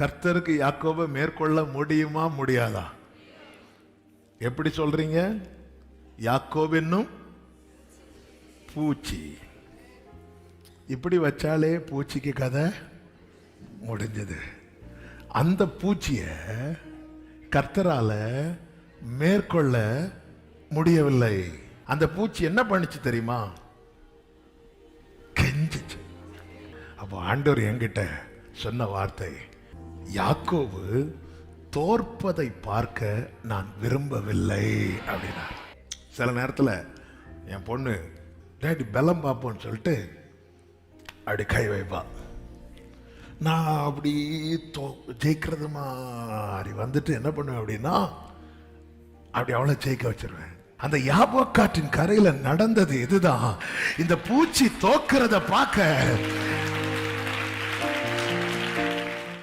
கர்த்தருக்கு யாக்கோபை மேற்கொள்ள முடியுமா முடியாதா? எப்படி சொல்றீங்க? யாக்கோபு என்னும் பூச்சி. இப்படி வச்சாலே பூச்சிக்கு கதை முடிஞ்சது. அந்த பூச்சிய கர்த்தரால மேற்கொள்ள முடியவில்லை. அந்த பூச்சி என்ன பண்ணிச்சு தெரியுமா? கெஞ்சிச்சு. அப்போ ஆண்டவர் என்கிட்ட சொன்ன வார்த்தை, யாக்கோபு தோற்பதை பார்க்க நான் விரும்பவில்லை அப்படின்னா. சில நேரத்தில் என் பொண்ணு டேடி பலம் பார்ப்போன்னு சொல்லிட்டு அப்படி கை வைப்பா. நான் அப்படி ஜெயிக்கிறது மாதிரி வந்துட்டு என்ன பண்ணுவேன் அப்படின்னா, அப்படி அவளை ஜெயிக்க வச்சிருவேன். அந்த யாபோக்காற்றின் கரையில நடந்தது இதுதான். இந்த பூச்சி தோக்கிறத பார்க்க